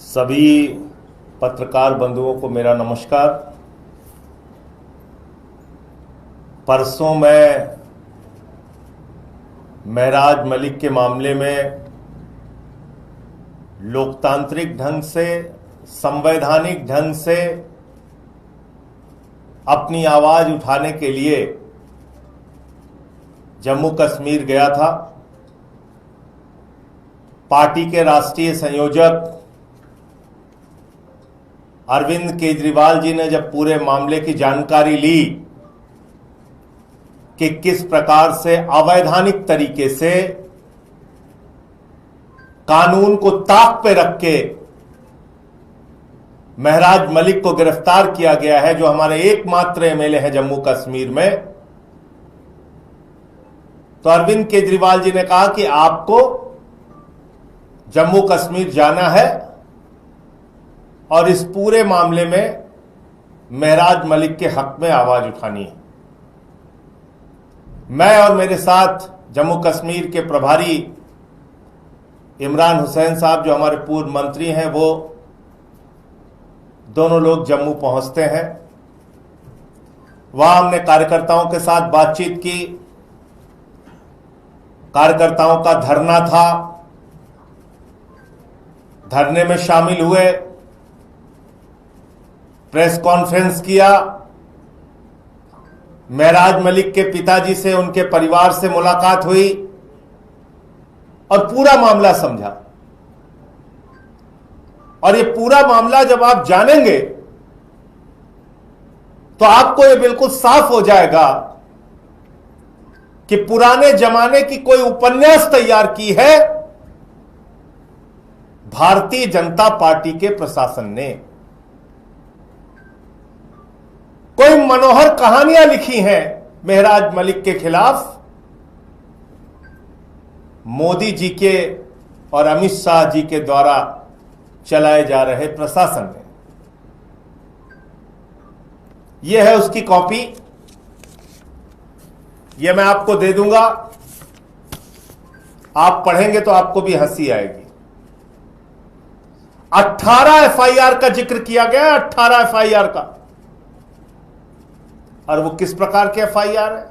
सभी पत्रकार बंधुओं को मेरा नमस्कार। परसों मैं महराज मलिक के मामले में लोकतांत्रिक ढंग से, संवैधानिक ढंग से अपनी आवाज उठाने के लिए जम्मू कश्मीर गया था। पार्टी के राष्ट्रीय संयोजक अरविंद केजरीवाल जी ने जब पूरे मामले की जानकारी ली कि किस प्रकार से अवैधानिक तरीके से कानून को ताक पे रख के महराज मलिक को गिरफ्तार किया गया है, जो हमारे एकमात्र एमएलए हैं जम्मू कश्मीर में, तो अरविंद केजरीवाल जी ने कहा कि आपको जम्मू कश्मीर जाना है और इस पूरे मामले में महराज मलिक के हक में आवाज उठानी है। मैं और मेरे साथ जम्मू कश्मीर के प्रभारी इमरान हुसैन साहब, जो हमारे पूर्व मंत्री हैं, वो दोनों लोग जम्मू पहुंचते हैं। वहां हमने कार्यकर्ताओं के साथ बातचीत की। कार्यकर्ताओं का धरना था, धरने में शामिल हुए, प्रेस कॉन्फ्रेंस किया, महराज मलिक के पिताजी से, उनके परिवार से मुलाकात हुई और पूरा मामला समझा। और ये पूरा मामला जब आप जानेंगे तो आपको ये बिल्कुल साफ हो जाएगा कि पुराने जमाने की कोई उपन्यास तैयार की है भारतीय जनता पार्टी के प्रशासन ने। कोई मनोहर कहानियां लिखी हैं महराज मलिक के खिलाफ मोदी जी के और अमित शाह जी के द्वारा चलाए जा रहे प्रशासन ने। यह है उसकी कॉपी, यह मैं आपको दे दूंगा। आप पढ़ेंगे तो आपको भी हंसी आएगी। 18 एफआईआर का जिक्र किया गया, 18 एफआईआर का। और वो किस प्रकार के एफआईआर है?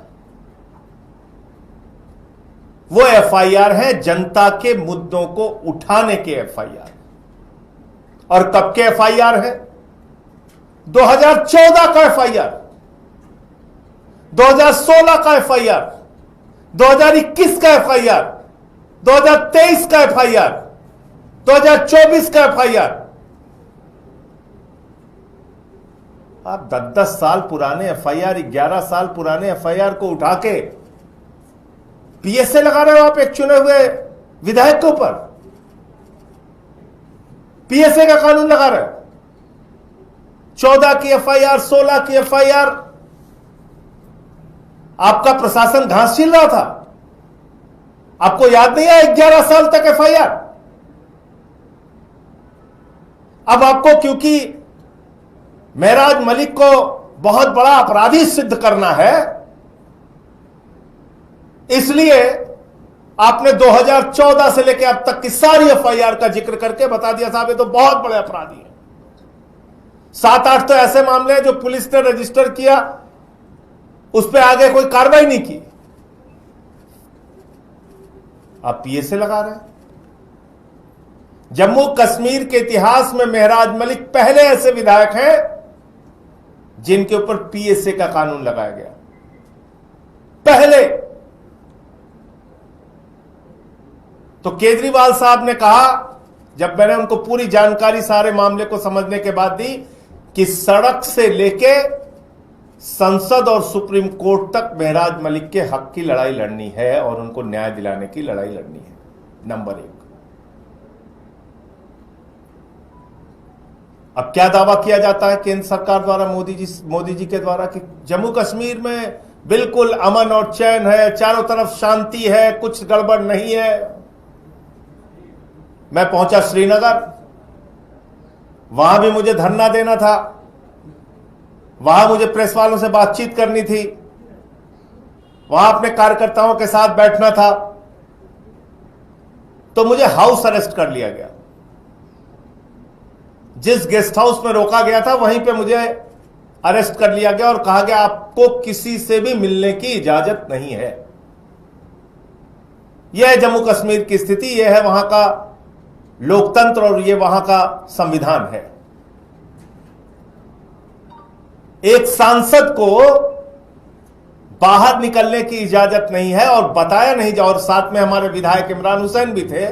वो एफआईआर है जनता के मुद्दों को उठाने के एफआईआर। और कब के एफआईआर है? 2014 का एफआईआर, 2016 का एफआईआर, 2021 का एफआईआर, 2023 का एफआईआर, 2024 का एफआईआर। आप 10-10 साल पुराने एफआईआर, 11 साल पुराने एफआईआर को उठा के पीएसए लगा रहे हो आप एक चुने हुए विधायक के ऊपर। पीएसए का कानून लगा रहे हो। 14 की एफआईआर, 16 की एफआईआर। आपका प्रशासन घास छील रहा था। आपको याद नहीं है 11 साल तक एफआईआर? अब आपको क्योंकि महराज मलिक को बहुत बड़ा अपराधी सिद्ध करना है, इसलिए आपने 2014 से लेकर अब तक की सारी एफआईआर का जिक्र करके बता दिया साहब ये तो बहुत बड़े अपराधी हैं। 7-8 तो ऐसे मामले हैं जो पुलिस ने रजिस्टर किया, उस पर आगे कोई कार्रवाई नहीं की। आप पीएसए लगा रहे हैं। जम्मू कश्मीर के इतिहास में महराज मलिक पहले ऐसे विधायक हैं जिनके ऊपर पीएसए का कानून लगाया गया। पहले तो केजरीवाल साहब ने कहा, जब मैंने उनको पूरी जानकारी सारे मामले को समझने के बाद दी, कि सड़क से लेके संसद और सुप्रीम कोर्ट तक महराज मलिक के हक की लड़ाई लड़नी है और उनको न्याय दिलाने की लड़ाई लड़नी है। नंबर 1। अब क्या दावा किया जाता है केंद्र सरकार द्वारा, मोदी जी के द्वारा, कि जम्मू कश्मीर में बिल्कुल अमन और चैन है, चारों तरफ शांति है, कुछ गड़बड़ नहीं है। मैं पहुंचा श्रीनगर, वहां भी मुझे धरना देना था, वहां मुझे प्रेस वालों से बातचीत करनी थी, वहां अपने कार्यकर्ताओं के साथ बैठना था, तो मुझे हाउस अरेस्ट कर लिया गया। जिस गेस्ट हाउस में रोका गया था वहीं पे मुझे अरेस्ट कर लिया गया और कहा गया आपको किसी से भी मिलने की इजाजत नहीं है। यह है जम्मू कश्मीर की स्थिति, यह है वहां का लोकतंत्र और यह वहां का संविधान है। एक सांसद को बाहर निकलने की इजाजत नहीं है और बताया नहीं जा, और साथ में हमारे विधायक इमरान हुसैन भी थे,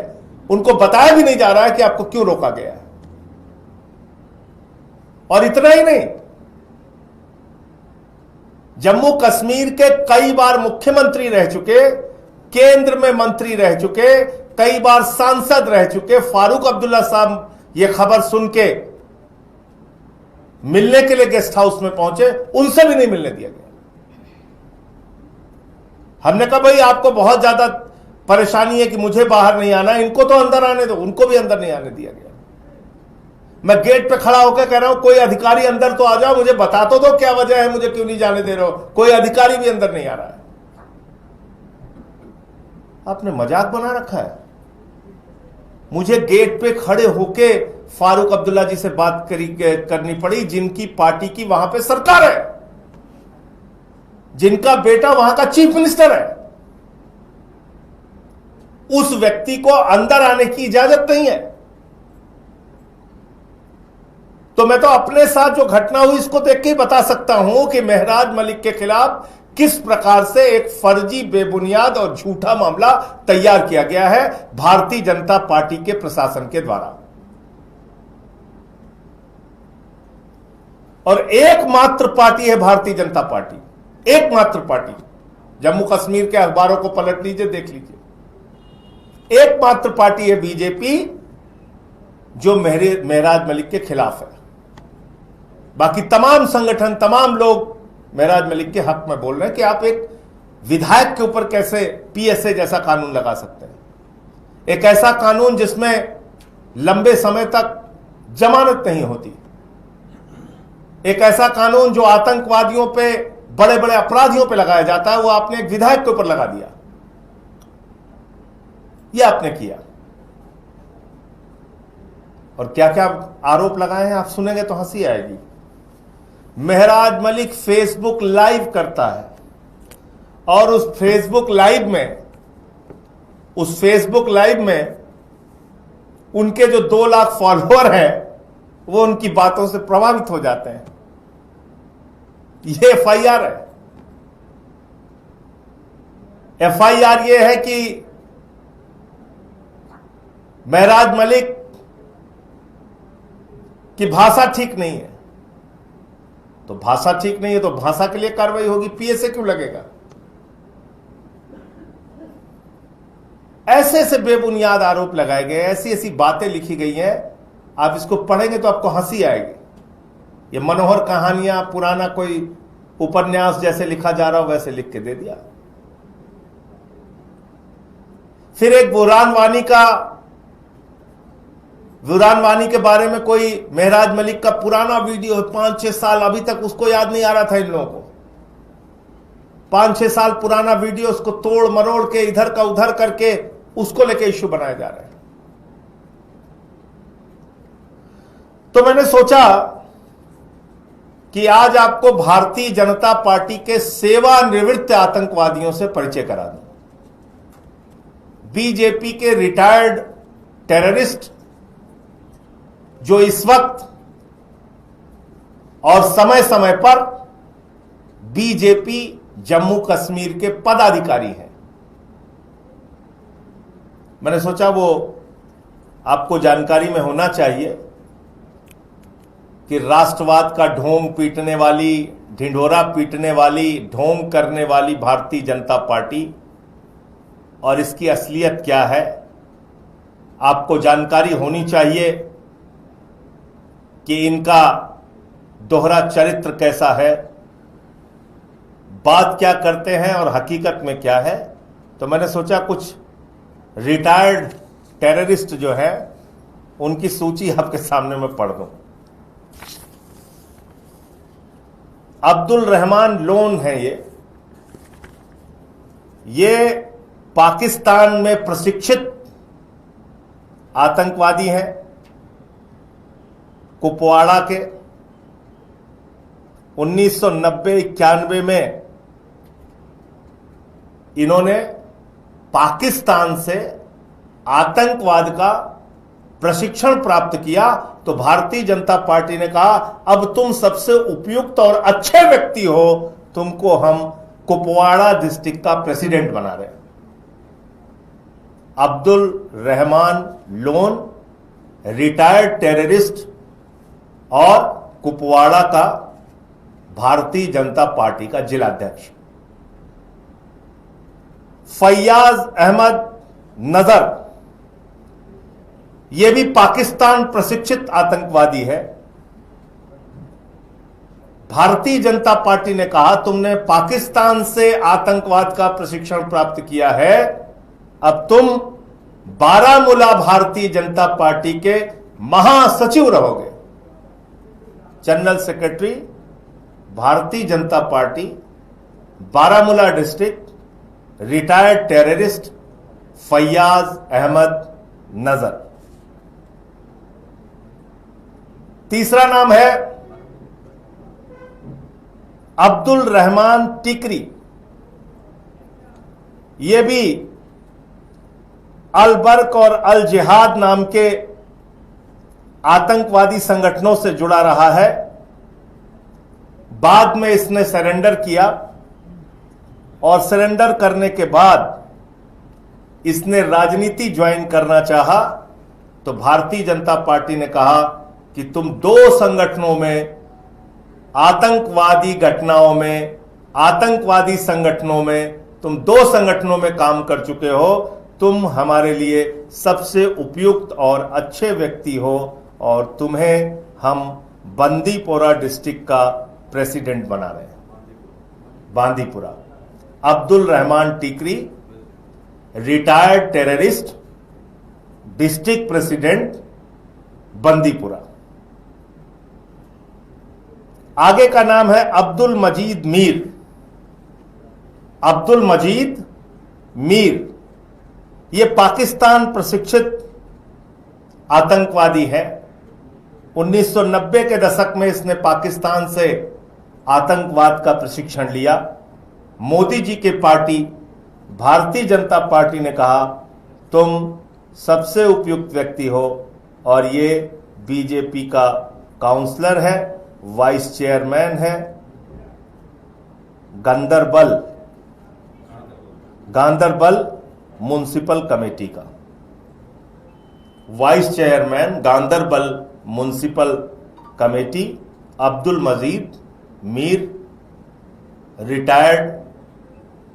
उनको बताया भी नहीं जा रहा है कि आपको क्यों रोका गया है। और इतना ही नहीं, जम्मू कश्मीर के कई बार मुख्यमंत्री रह चुके, केंद्र में मंत्री रह चुके, कई बार सांसद रह चुके फारूक अब्दुल्ला साहब यह खबर सुन के मिलने के लिए गेस्ट हाउस में पहुंचे, उनसे भी नहीं मिलने दिया गया। हमने कहा भाई आपको बहुत ज्यादा परेशानी है कि मुझे बाहर नहीं आना, इनको तो अंदर आने दो, उनको भी अंदर नहीं आने दिया गया। मैं गेट पे खड़ा होकर कह रहा हूं कोई अधिकारी अंदर तो आ जाओ, मुझे बता तो दो क्या वजह है, मुझे क्यों नहीं जाने दे रहे हो। कोई अधिकारी भी अंदर नहीं आ रहा है। आपने मजाक बना रखा है। मुझे गेट पे खड़े होके फारूक अब्दुल्ला जी से बात करनी पड़ी, जिनकी पार्टी की वहां पे सरकार है, जिनका बेटा वहां का चीफ मिनिस्टर है। उस व्यक्ति को अंदर आने की इजाजत नहीं है। तो मैं तो अपने साथ जो घटना हुई इसको देख के ही बता सकता हूं कि महराज मलिक के खिलाफ किस प्रकार से एक फर्जी, बेबुनियाद और झूठा मामला तैयार किया गया है भारतीय जनता पार्टी के प्रशासन के द्वारा। और एकमात्र पार्टी है भारतीय जनता पार्टी, एकमात्र पार्टी। जम्मू कश्मीर के अखबारों को पलट लीजिए, देख लीजिए, एकमात्र पार्टी है बीजेपी जो महराज मलिक के खिलाफ है। बाकी तमाम संगठन, तमाम लोग महराज मलिक के हक में बोल रहे हैं कि आप एक विधायक के ऊपर कैसे पीएसए जैसा कानून लगा सकते हैं, एक ऐसा कानून जिसमें लंबे समय तक जमानत नहीं होती, एक ऐसा कानून जो आतंकवादियों पे, बड़े बड़े अपराधियों पे लगाया जाता है, वो आपने एक विधायक के ऊपर लगा दिया। ये आपने किया। और क्या क्या आरोप लगाए हैं आप सुनेंगे तो हंसी आएगी। महराज मलिक फेसबुक लाइव करता है और उस फेसबुक लाइव में उनके जो 2 लाख फॉलोअर हैं वो उनकी बातों से प्रभावित हो जाते हैं। ये एफआईआर है। एफआईआर ये है कि महराज मलिक की भाषा ठीक नहीं है। तो भाषा ठीक नहीं है तो भाषा के लिए कार्रवाई होगी, पीएसए क्यों लगेगा? ऐसे ऐसे बेबुनियाद आरोप लगाए गए, ऐसी ऐसी बातें लिखी गई हैं, आप इसको पढ़ेंगे तो आपको हंसी आएगी। ये मनोहर कहानियां, पुराना कोई उपन्यास जैसे लिखा जा रहा हो वैसे लिख के दे दिया। फिर एक बुरहान वानी के बारे में कोई महराज मलिक का पुराना वीडियो है, 5-6 साल, अभी तक उसको याद नहीं आ रहा था इन लोगों को। 5-6 साल पुराना वीडियो, उसको तोड़ मरोड़ के इधर का उधर करके उसको लेके इश्यू बनाए जा रहे हैं। तो मैंने सोचा कि आज आपको भारतीय जनता पार्टी के सेवानिवृत्त आतंकवादियों से परिचय करा दूं। बीजेपी के रिटायर्ड टेररिस्ट जो इस वक्त और समय समय पर बीजेपी जम्मू कश्मीर के पदाधिकारी हैं। मैंने सोचा वो आपको जानकारी में होना चाहिए कि राष्ट्रवाद का ढोंग पीटने वाली, ढिंढोरा पीटने वाली, ढोंग करने वाली भारतीय जनता पार्टी और इसकी असलियत क्या है, आपको जानकारी होनी चाहिए कि इनका दोहरा चरित्र कैसा है, बात क्या करते हैं और हकीकत में क्या है। तो मैंने सोचा कुछ रिटायर्ड टेररिस्ट जो है उनकी सूची आपके सामने मैं पढ़ दूं। अब्दुल रहमान लोन है ये पाकिस्तान में प्रशिक्षित आतंकवादी हैं। कुपवाड़ा के 1990-91 में इन्होंने पाकिस्तान से आतंकवाद का प्रशिक्षण प्राप्त किया, तो भारतीय जनता पार्टी ने कहा अब तुम सबसे उपयुक्त और अच्छे व्यक्ति हो, तुमको हम कुपवाड़ा डिस्ट्रिक्ट का प्रेसिडेंट बना रहे हैं। Abdul Rahman loan retired terrorist और कुपवाड़ा का भारतीय जनता पार्टी का जिलाध्यक्ष। फैयाज अहमद नजर, यह भी पाकिस्तान प्रशिक्षित आतंकवादी है। भारतीय जनता पार्टी ने कहा तुमने पाकिस्तान से आतंकवाद का प्रशिक्षण प्राप्त किया है, अब तुम बारामूला भारतीय जनता पार्टी के महासचिव रहोगे। General secretary Bharatiya Janata party Baramulla district, retired terrorist Fayaz Ahmad Nazar. तीसरा नाम है अब्दुल रहमान टिकरी। यह भी अल बर्क और अल जिहाद नाम के आतंकवादी संगठनों से जुड़ा रहा है। बाद में इसने सरेंडर किया और सरेंडर करने के बाद इसने राजनीति ज्वाइन करना चाहा, तो भारतीय जनता पार्टी ने कहा कि तुम दो संगठनों में, आतंकवादी घटनाओं में, आतंकवादी संगठनों में, तुम दो संगठनों में काम कर चुके हो, तुम हमारे लिए सबसे उपयुक्त और अच्छे व्यक्ति हो और तुम्हें हम बांदीपुरा डिस्ट्रिक्ट का प्रेसिडेंट बना रहे हैं। Bandipora. Abdul Rahman Tikri retired terrorist, district president Bandipora. आगे का नाम है अब्दुल मजीद मीर। अब्दुल मजीद मीर यह पाकिस्तान प्रशिक्षित आतंकवादी है। 1990 के दशक में इसने पाकिस्तान से आतंकवाद का प्रशिक्षण लिया। मोदी जी के पार्टी भारतीय जनता पार्टी ने कहा तुम सबसे उपयुक्त व्यक्ति हो, और ये बीजेपी का काउंसलर है, वाइस चेयरमैन है गांदरबल म्युनिसिपल कमेटी का, vice chairman Ganderbal municipal committee. Abdul Majeed Mir retired,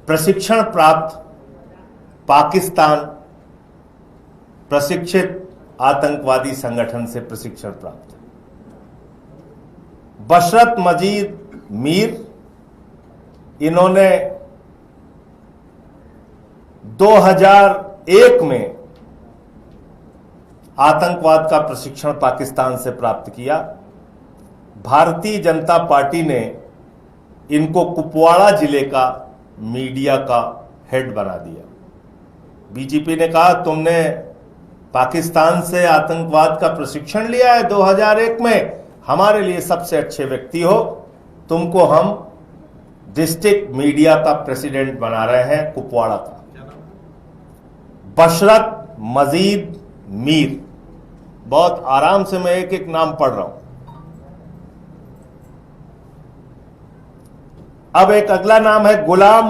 प्रशिक्षण प्राप्त, पाकिस्तान प्रशिक्षित आतंकवादी संगठन से प्रशिक्षण प्राप्त। बशरत मजीद मीर, इन्होंने 2001 में आतंकवाद का प्रशिक्षण पाकिस्तान से प्राप्त किया। भारतीय जनता पार्टी ने इनको कुपवाड़ा जिले का मीडिया का हेड बना दिया। बीजेपी ने कहा तुमने पाकिस्तान से आतंकवाद का प्रशिक्षण लिया है 2001 में, हमारे लिए सबसे अच्छे व्यक्ति हो, तुमको हम डिस्ट्रिक्ट मीडिया का प्रेसिडेंट बना रहे हैं कुपवाड़ा का। बशरत मजीद मीर। बहुत आराम से मैं एक एक नाम पढ़ रहा हूं। अब एक अगला नाम है गुलाम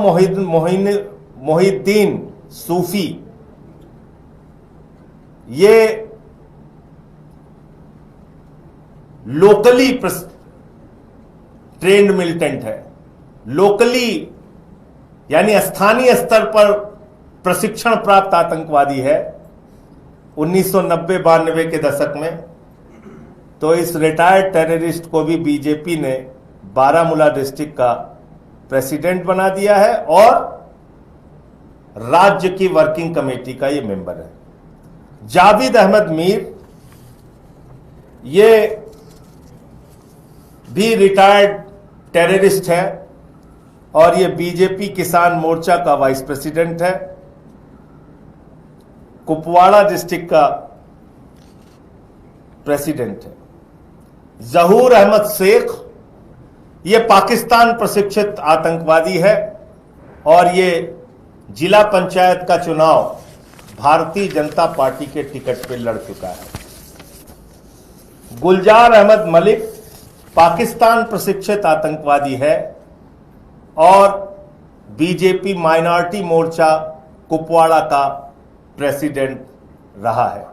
मोहिद्दीन सूफी। ये लोकली ट्रेंड मिलिटेंट है। लोकली यानी स्थानीय स्तर पर प्रशिक्षण प्राप्त आतंकवादी है। 1990-92 के दशक में तो इस रिटायर्ड टेररिस्ट को भी बीजेपी ने बारामूला डिस्ट्रिक्ट का प्रेसिडेंट बना दिया है और राज्य की वर्किंग कमेटी का ये मेंबर है। जावेद अहमद मीर, ये भी रिटायर्ड टेररिस्ट है और ये बीजेपी किसान मोर्चा का वाइस प्रेसिडेंट है। कुपवाड़ा डिस्ट्रिक्ट का प्रेसिडेंट है। जहूर अहमद शेख, ये पाकिस्तान प्रशिक्षित आतंकवादी है और ये जिला पंचायत का चुनाव भारतीय जनता पार्टी के टिकट पे लड़ चुका है। गुलजार अहमद मलिक पाकिस्तान प्रशिक्षित आतंकवादी है और बीजेपी माइनॉरिटी मोर्चा कुपवाड़ा का प्रेसिडेंट रहा है।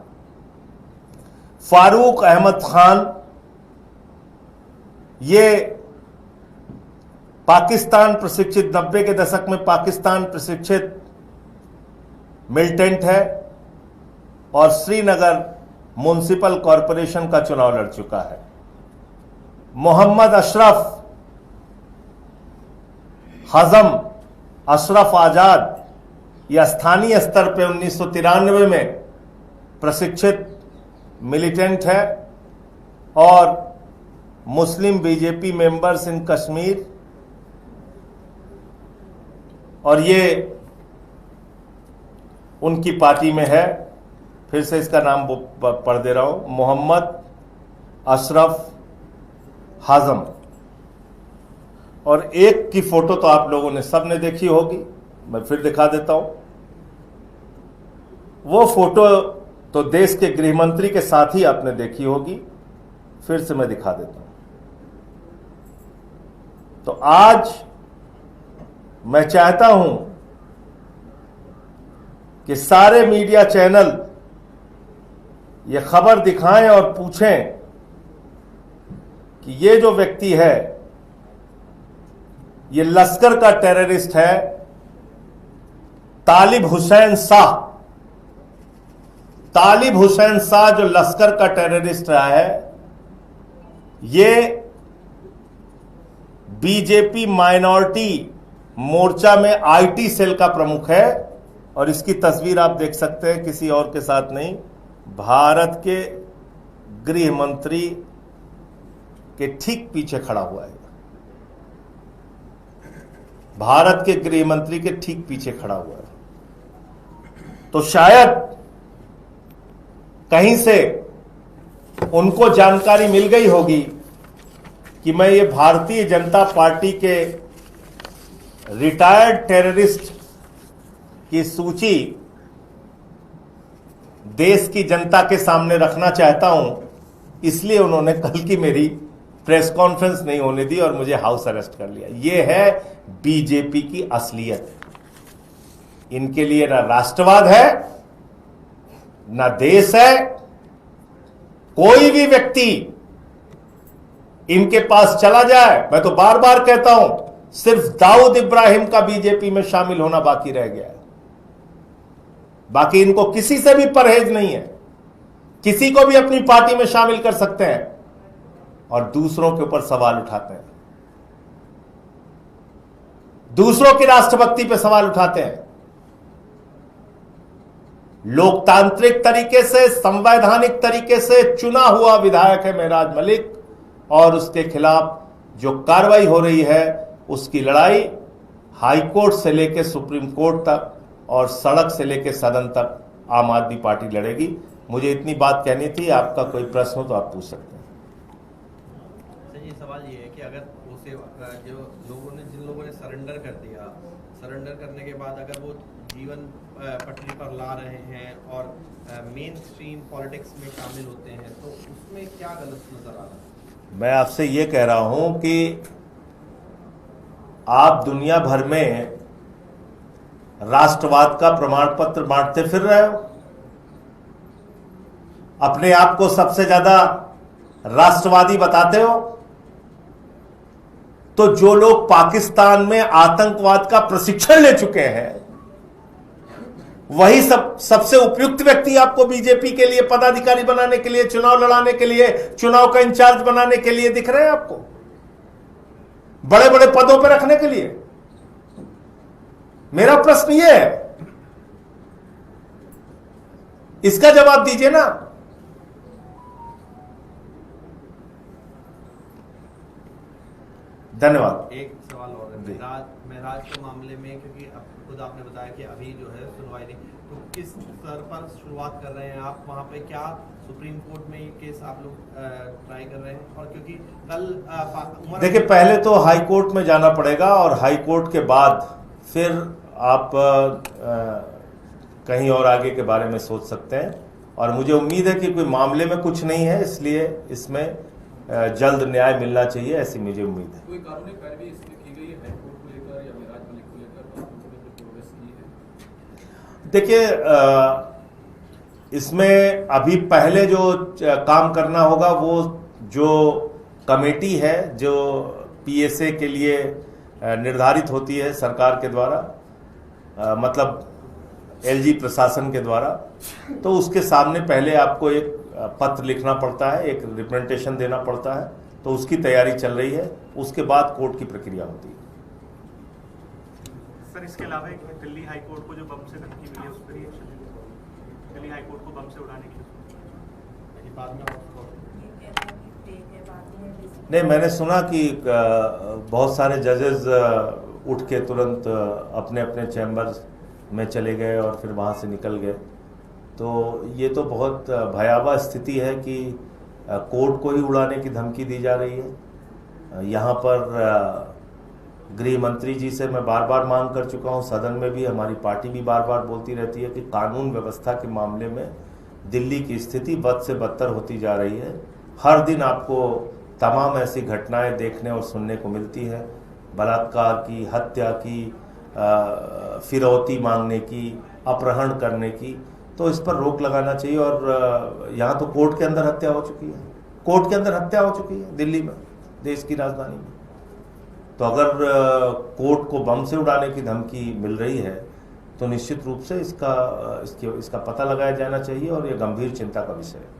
फारूक अहमद खान, ये पाकिस्तान प्रशिक्षित 90 के दशक में पाकिस्तान प्रशिक्षित मिलिटेंट है और श्रीनगर म्युनिसिपल कॉरपोरेशन का चुनाव लड़ चुका है। मोहम्मद अशरफ हजम अशरफ आजाद, यह स्थानीय स्तर पे 1993 में प्रशिक्षित मिलिटेंट है और मुस्लिम बीजेपी मेंबर्स इन कश्मीर, और ये उनकी पार्टी में है। फिर से इसका नाम पढ़ दे रहा हूं, मोहम्मद अशरफ हाजम। और एक की फोटो तो आप लोगों ने सबने देखी होगी, मैं फिर दिखा देता हूं। वो फोटो तो देश के गृह मंत्री के साथ ही आपने देखी होगी, फिर से मैं दिखा देता हूं। तो आज मैं चाहता हूं कि सारे मीडिया चैनल ये खबर दिखाएं और पूछें कि ये जो व्यक्ति है ये लश्कर का टेररिस्ट है, तालिब हुसैन शाह। तालिब हुसैन शाह जो लश्कर का टेररिस्ट रहा है, ये बीजेपी माइनॉरिटी मोर्चा में आईटी सेल का प्रमुख है और इसकी तस्वीर आप देख सकते हैं, किसी और के साथ नहीं, भारत के गृह मंत्री के ठीक पीछे खड़ा हुआ है। भारत के गृह मंत्री के ठीक पीछे खड़ा हुआ है। तो शायद कहीं से उनको जानकारी मिल गई होगी कि मैं ये भारतीय जनता पार्टी के रिटायर्ड टेररिस्ट की सूची देश की जनता के सामने रखना चाहता हूं, इसलिए उन्होंने कल की मेरी प्रेस कॉन्फ्रेंस नहीं होने दी और मुझे हाउस अरेस्ट कर लिया। यह है बीजेपी की असलियत। इनके लिए ना राष्ट्रवाद है, ना देश है। कोई भी व्यक्ति इनके पास चला जाए, मैं तो बार बार कहता हूं, सिर्फ दाऊद इब्राहिम का बीजेपी में शामिल होना बाकी रह गया है। बाकी इनको किसी से भी परहेज नहीं है। किसी को भी अपनी पार्टी में शामिल कर सकते हैं और दूसरों के ऊपर सवाल उठाते हैं, दूसरों की राष्ट्रभक्ति पे सवाल उठाते हैं। लोकतांत्रिक तरीके से, संवैधानिक तरीके से चुना हुआ विधायक है मेहराज मलिक और उसके खिलाफ जो कार्रवाई हो रही है, उसकी लड़ाई हाईकोर्ट से लेकर सुप्रीम कोर्ट तक और सड़क से लेकर सदन तक आम आदमी पार्टी लड़ेगी। मुझे इतनी बात कहनी थी। आपका कोई प्रश्न हो तो आप पूछ सकते हैं। सर, ये सवाल ये है कि अगर उसे जो लोगों ने, जिन लोगों ने सरेंडर कर दिया, सरेंडर करने के बाद अगर वो जीवन पटरी पर ला रहे हैं और मेन स्ट्रीम पॉलिटिक्स में शामिल होते हैं, तो उसमें क्या गलत नजर आ रहा है? मैं आपसे ये कह रहा हूं कि आप दुनिया भर में राष्ट्रवाद का प्रमाण पत्र बांटते फिर रहे हो, अपने आप को सबसे ज्यादा राष्ट्रवादी बताते हो। तो जो लोग पाकिस्तान में आतंकवाद का प्रशिक्षण ले चुके हैं, वही सबसे उपयुक्त व्यक्ति आपको बीजेपी के लिए पदाधिकारी बनाने के लिए, चुनाव लड़ाने के लिए, चुनाव का इंचार्ज बनाने के लिए दिख रहे हैं आपको, बड़े बड़े पदों पर रखने के लिए। मेरा प्रश्न यह है, इसका जवाब दीजिए ना। धन्यवाद। एक सवाल और है महराज के मामले में, क्योंकि अब खुद आपने बताया कि अभी जो है सुनवाई नहीं, तो किस स्तर पर शुरुआत कर रहे हैं आप वहाँ पे? क्या सुप्रीम कोर्ट में ये केस आप लोग ट्राई कर रहे हैं? और क्योंकि कल देखिए, पहले तो हाई कोर्ट में जाना पड़ेगा और हाई कोर्ट के बाद फिर आप कहीं और आगे के बारे में सोच सकते हैं। और मुझे उम्मीद है कि कोई मामले में कुछ नहीं है, इसलिए इसमें जल्द न्याय मिलना चाहिए, ऐसी मुझे उम्मीद है। कोई कानूनी कार्रवाई इसमें की गई है हाई कोर्ट को लेकर या महराज मलिक को लेकर, प्रोग्रेस की है? देखिए, इसमें अभी पहले जो काम करना होगा वो जो कमेटी है जो पीएसए के लिए निर्धारित होती है सरकार के द्वारा, मतलब एलजी प्रशासन के द्वारा, तो उसके सामने पहले आपको एक पत्र लिखना पड़ता है, एक रिप्रेजेंटेशन देना पड़ता है, तो उसकी तैयारी चल रही है। उसके बाद कोर्ट की प्रक्रिया होती है। सर, इसके अलावा एक दिल्ली हाई कोर्ट को जो बम से धमकी मिली है उस पर रिएक्शन, दिल्ली हाई कोर्ट को बम से उड़ाने की बाद में नहीं, मैंने सुना कि बहुत सारे जजेस उठ के तुरंत अपने अपने चैम्बर्स में चले गए और फिर वहाँ से निकल गए। तो ये तो बहुत भयावह स्थिति है कि कोर्ट को ही उड़ाने की धमकी दी जा रही है। यहाँ पर गृह मंत्री जी से मैं बार बार मांग कर चुका हूँ, सदन में भी हमारी पार्टी भी बार बार बोलती रहती है कि कानून व्यवस्था के मामले में दिल्ली की स्थिति बद से बदतर होती जा रही है। हर दिन आपको तमाम ऐसी घटनाएं देखने और सुनने को मिलती है, बलात्कार की, हत्या की, फिरौती मांगने की, अपहरण करने की। तो इस पर रोक लगाना चाहिए। और यहाँ तो कोर्ट के अंदर हत्या हो चुकी है, कोर्ट के अंदर हत्या हो चुकी है दिल्ली में, देश की राजधानी में। तो अगर कोर्ट को बम से उड़ाने की धमकी मिल रही है तो निश्चित रूप से इसका पता लगाया जाना चाहिए और यह गंभीर चिंता का विषय है।